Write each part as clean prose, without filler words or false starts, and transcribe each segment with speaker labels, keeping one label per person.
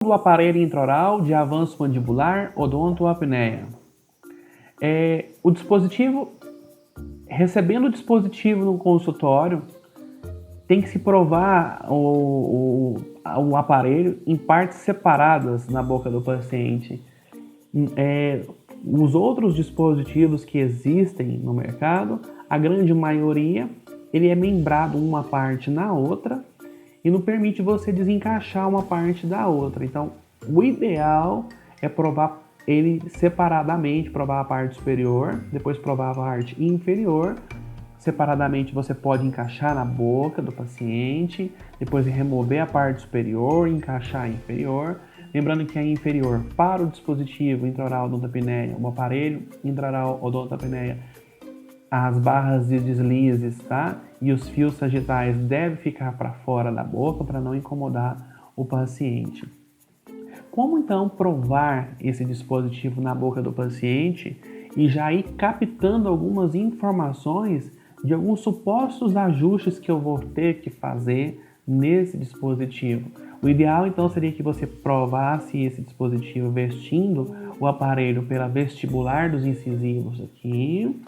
Speaker 1: Do aparelho intraoral de avanço mandibular, odontoapneia. O dispositivo, recebendo o dispositivo no consultório, tem que se provar o aparelho em partes separadas na boca do paciente. Os outros dispositivos que existem no mercado, a grande maioria, ele é membrado uma parte na outra e não permite você desencaixar uma parte da outra. Então, o ideal é provar ele separadamente, provar a parte superior, depois provar a parte inferior. Separadamente você pode encaixar na boca do paciente, depois remover a parte superior, encaixar a inferior. Lembrando que a inferior, para o dispositivo intraoral odontoapneia, o aparelho intraoral odontoapneia, as barras de deslizes, tá? E os fios sagitais devem ficar para fora da boca para não incomodar o paciente. Como então provar esse dispositivo na boca do paciente e já ir captando algumas informações de alguns supostos ajustes que eu vou ter que fazer nesse dispositivo? O ideal então seria que você provasse esse dispositivo vestindo o aparelho pela vestibular dos incisivos aqui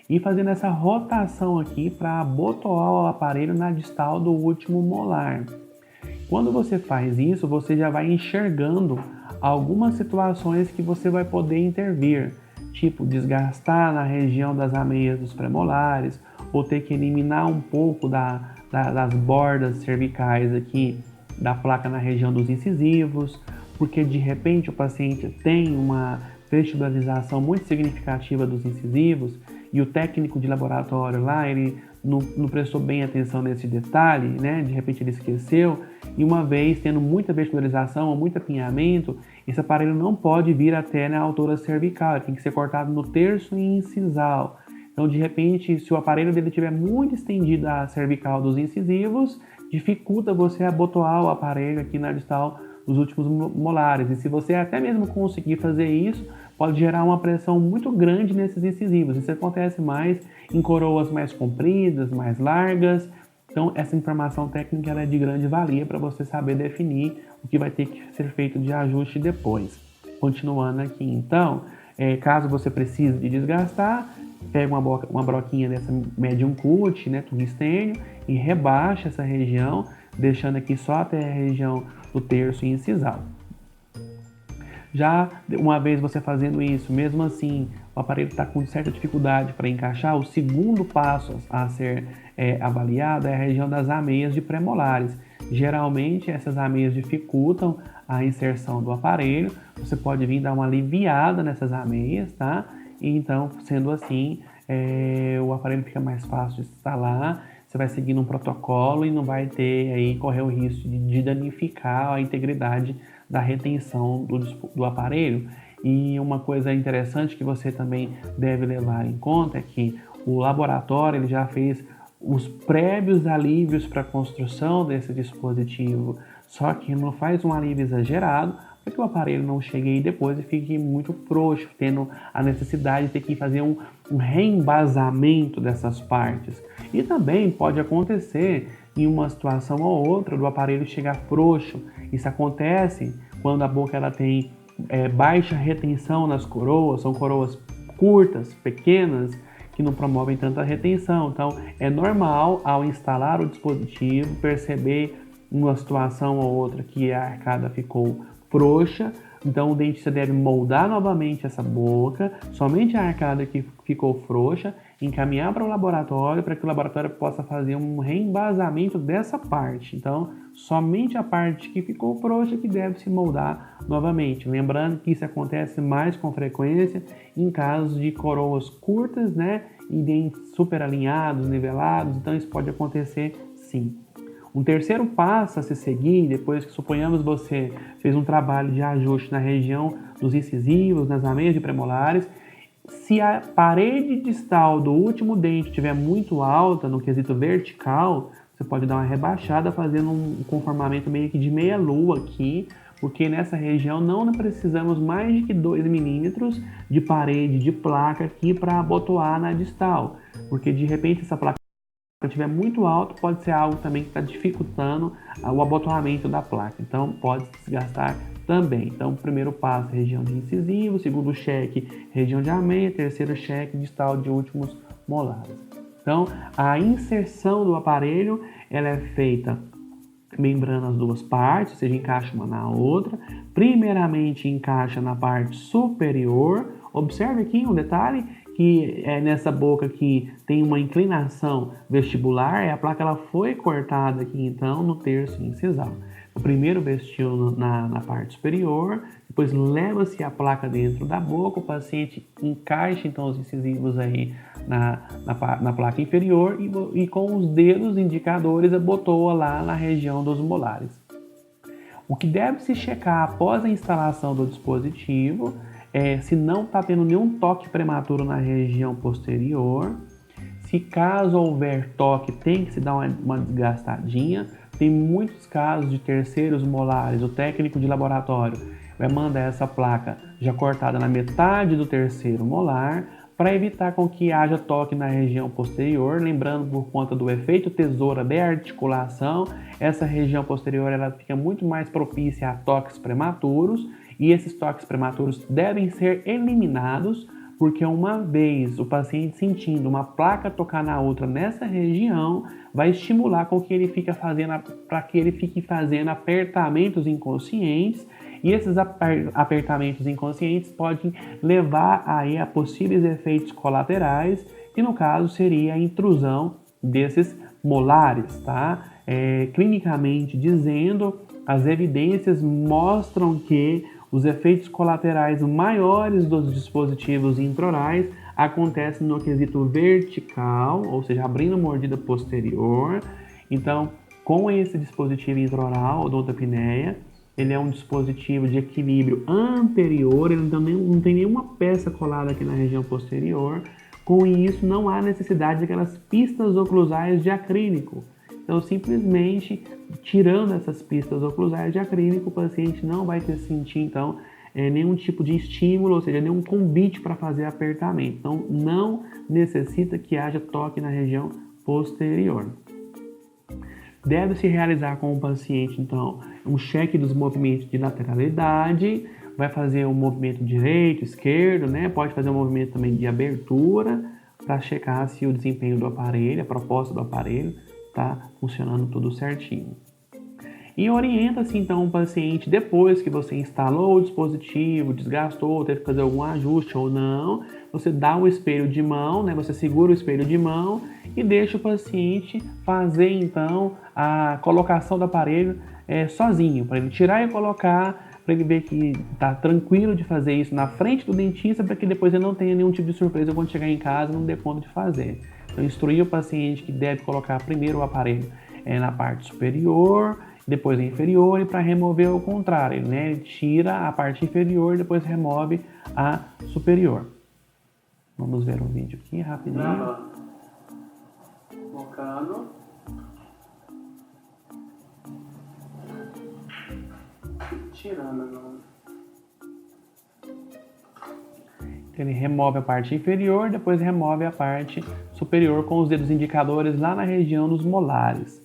Speaker 1: e fazendo essa rotação aqui para abotoar o aparelho na distal do último molar. Quando você faz isso, você já vai enxergando algumas situações que você vai poder intervir, tipo desgastar na região das ameias dos premolares, ou ter que eliminar um pouco das bordas cervicais aqui da placa na região dos incisivos, porque de repente o paciente tem uma vestibularização muito significativa dos incisivos e o técnico de laboratório lá, ele não prestou bem atenção nesse detalhe, né? De repente ele esqueceu, e uma vez tendo muita vestibularização ou muito apinhamento, esse aparelho não pode vir até na altura cervical, ele tem que ser cortado no terço incisal. Então, de repente, se o aparelho dele estiver muito estendido à cervical dos incisivos, dificulta você abotoar o aparelho aqui na distal dos últimos molares. E se você até mesmo conseguir fazer isso, pode gerar uma pressão muito grande nesses incisivos. Isso acontece mais em coroas mais compridas, mais largas. Então, essa informação técnica ela é de grande valia para você saber definir o que vai ter que ser feito de ajuste depois. Continuando aqui, então, caso você precise de desgastar, pega uma broquinha dessa medium cut, né, tungstênio, e rebaixa essa região, deixando aqui só até a região do terço incisal. Já uma vez você fazendo isso, mesmo assim, o aparelho está com certa dificuldade para encaixar, o segundo passo a ser avaliado é a região das ameias de premolares. Geralmente, essas ameias dificultam a inserção do aparelho, você pode vir dar uma aliviada nessas ameias, tá? E então, sendo assim, o aparelho fica mais fácil de instalar, você vai seguindo um protocolo e não vai correr o risco de danificar a integridade da retenção do aparelho. E uma coisa interessante que você também deve levar em conta é que o laboratório ele já fez os prévios alívios para a construção desse dispositivo, só que não faz um alívio exagerado, para que o aparelho não chegue aí depois e fique muito frouxo, tendo a necessidade de ter que fazer um reembasamento dessas partes. E também pode acontecer em uma situação ou outra do aparelho chegar frouxo. Isso acontece quando a boca ela tem baixa retenção nas coroas, são coroas curtas, pequenas, que não promovem tanta retenção. Então é normal ao instalar o dispositivo perceber uma situação ou outra que a arcada ficou frouxa, então o dentista deve moldar novamente essa boca, somente a arcada que ficou frouxa, encaminhar para o laboratório para que o laboratório possa fazer um reembasamento dessa parte. Então, somente a parte que ficou frouxa que deve se moldar novamente. Lembrando que isso acontece mais com frequência em casos de coroas curtas, né, e dentes super alinhados, nivelados, então isso pode acontecer sim. Um terceiro passo a se seguir, depois que suponhamos você fez um trabalho de ajuste na região dos incisivos, nas ameias de premolares, se a parede distal do último dente estiver muito alta, no quesito vertical, você pode dar uma rebaixada fazendo um conformamento meio que de meia-lua aqui, porque nessa região não precisamos mais de que 2 milímetros de parede de placa aqui para abotoar na distal, porque de repente essa placa estiver muito alto, pode ser algo também que está dificultando o abotoamento da placa. Então, pode se desgastar também. Então, primeiro passo, região de incisivo, segundo cheque, região de amêndoa, terceiro cheque, distal de últimos molares. Então, a inserção do aparelho, ela é feita membrando as duas partes, ou seja, encaixa uma na outra. Primeiramente, encaixa na parte superior. Observe aqui um detalhe, que nessa boca aqui tem uma inclinação vestibular, a placa ela foi cortada aqui então no terço incisal. O primeiro vestiu na parte superior, depois leva-se a placa dentro da boca, o paciente encaixa então os incisivos aí na placa inferior e com os dedos indicadores abotoa lá na região dos molares. O que deve se checar após a instalação do dispositivo se não está tendo nenhum toque prematuro na região posterior. Se caso houver toque, tem que se dar uma desgastadinha. Tem muitos casos de terceiros molares, o técnico de laboratório vai mandar essa placa já cortada na metade do terceiro molar para evitar com que haja toque na região posterior. Lembrando, por conta do efeito tesoura de articulação, essa região posterior ela fica muito mais propícia a toques prematuros e esses toques prematuros devem ser eliminados, porque uma vez o paciente sentindo uma placa tocar na outra nessa região, vai estimular com que ele fique fazendo apertamentos inconscientes, e esses apertamentos inconscientes podem levar aí a possíveis efeitos colaterais, que no caso seria a intrusão desses molares, tá? Clinicamente dizendo, as evidências mostram que os efeitos colaterais maiores dos dispositivos intraorais acontecem no quesito vertical, ou seja, abrindo a mordida posterior. Então, com esse dispositivo intraoral, odontopneia, ele é um dispositivo de equilíbrio anterior, ele não tem nenhuma peça colada aqui na região posterior. Com isso, não há necessidade daquelas pistas oclusais de acrílico. Então, simplesmente tirando essas pistas oclusais de acrílico, o paciente não vai sentir, então, nenhum tipo de estímulo, ou seja, nenhum convite para fazer apertamento. Então, não necessita que haja toque na região posterior. Deve-se realizar com o paciente, então, um cheque dos movimentos de lateralidade, vai fazer um movimento direito, esquerdo, né? Pode fazer um movimento também de abertura, para checar se o desempenho do aparelho, a proposta do aparelho, está funcionando tudo certinho. E orienta-se então o paciente, depois que você instalou o dispositivo, desgastou, teve que fazer algum ajuste ou não, você dá o espelho de mão, né? Você segura o espelho de mão e deixa o paciente fazer então a colocação do aparelho sozinho, para ele tirar e colocar, para ele ver que está tranquilo de fazer isso na frente do dentista, para que depois ele não tenha nenhum tipo de surpresa quando chegar em casa e não dê conta de fazer. Então, instruir o paciente que deve colocar primeiro o aparelho na parte superior, depois a inferior, e para remover o contrário, né? Ele tira a parte inferior e depois remove a superior. Vamos ver o vídeo aqui rapidinho.
Speaker 2: Colocando. Tirando agora.
Speaker 1: Ele remove a parte inferior, depois remove a parte superior com os dedos indicadores lá na região dos molares.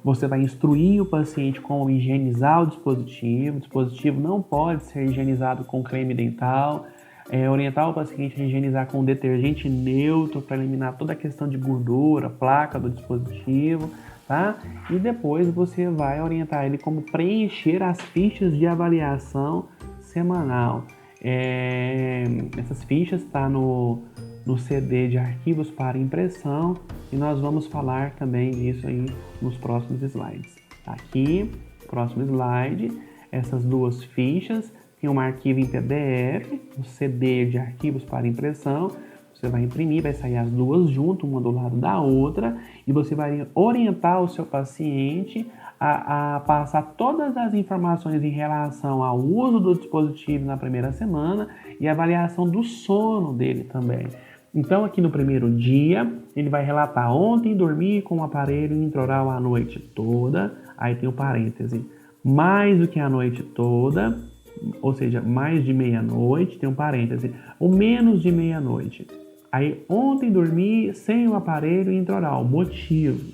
Speaker 1: Você vai instruir o paciente como higienizar o dispositivo não pode ser higienizado com creme dental, orientar o paciente a higienizar com detergente neutro para eliminar toda a questão de gordura, placa do dispositivo, tá? E depois você vai orientar ele como preencher as fichas de avaliação semanal. Essas fichas estão no CD de arquivos para impressão e nós vamos falar também disso aí nos próximos slides. Aqui, próximo slide, essas duas fichas tem um arquivo em PDF, um CD de arquivos para impressão. Você vai imprimir, vai sair as duas juntas, uma do lado da outra, e você vai orientar o seu paciente a passar todas as informações em relação ao uso do dispositivo na primeira semana e a avaliação do sono dele também. Então, aqui no primeiro dia, ele vai relatar: ontem dormi com o aparelho intraoral a noite toda, aí tem o parêntese, mais do que a noite toda, ou seja, mais de meia-noite, tem um parêntese, ou menos de meia-noite. Aí, ontem dormi sem o aparelho intraoral. Motivo.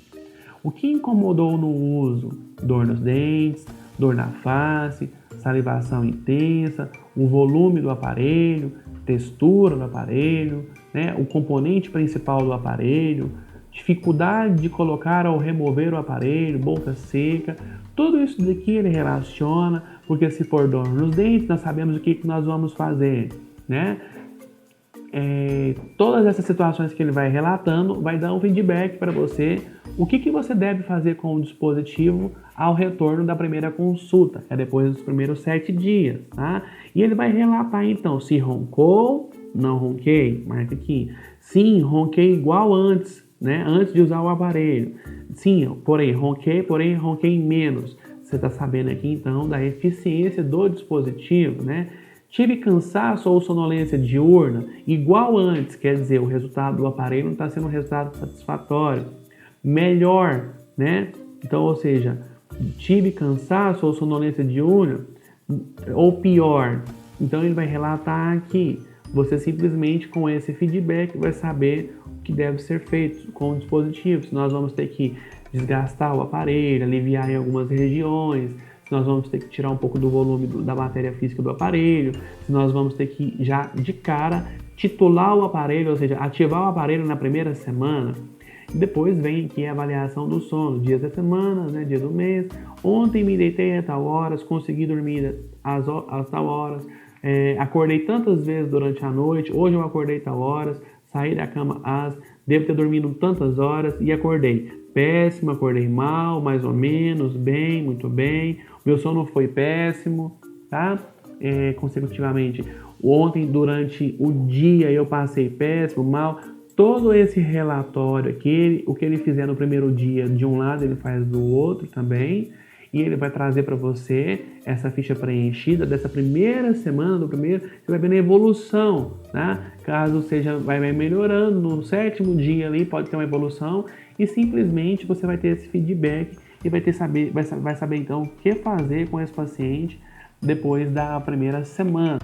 Speaker 1: O que incomodou no uso? Dor nos dentes, dor na face, salivação intensa, o volume do aparelho, textura do aparelho, né? O componente principal do aparelho, dificuldade de colocar ou remover o aparelho, boca seca. Tudo isso daqui ele relaciona, porque se for dor nos dentes, nós sabemos o que nós vamos fazer, né? Todas essas situações que ele vai relatando, vai dar um feedback para você, o que você deve fazer com o dispositivo ao retorno da primeira consulta, que é depois dos primeiros 7 dias, tá? E ele vai relatar então se roncou, não ronquei, marca aqui. Sim, ronquei igual antes, né? Antes de usar o aparelho. Sim, porém ronquei menos. Você está sabendo aqui então da eficiência do dispositivo, né? Tive cansaço ou sonolência diurna igual antes, quer dizer, o resultado do aparelho não está sendo um resultado satisfatório. Melhor, né? Então, ou seja, tive cansaço ou sonolência diurna ou pior. Então, ele vai relatar aqui. Você simplesmente com esse feedback vai saber o que deve ser feito com o dispositivo. Se nós vamos ter que desgastar o aparelho, aliviar em algumas regiões, se nós vamos ter que tirar um pouco do volume da matéria física do aparelho, se nós vamos ter que já de cara titular o aparelho, ou seja, ativar o aparelho na primeira semana. Depois vem aqui a avaliação do sono, dias da semana, né, dia do mês. Ontem me deitei a tal horas, consegui dormir às tal horas, acordei tantas vezes durante a noite, hoje eu acordei tal horas, saí da cama devo ter dormido tantas horas e acordei péssimo, acordei mal, mais ou menos, bem, muito bem. Meu sono foi péssimo, tá? Consecutivamente. Ontem, durante o dia, eu passei péssimo, mal. Todo esse relatório aqui, o que ele fizer no primeiro dia de um lado, ele faz do outro também. E ele vai trazer para você essa ficha preenchida dessa primeira semana, do primeiro, você vai vendo a evolução, né? Caso seja, vai melhorando, no 7º dia ali pode ter uma evolução e simplesmente você vai ter esse feedback e vai saber então o que fazer com esse paciente depois da primeira semana.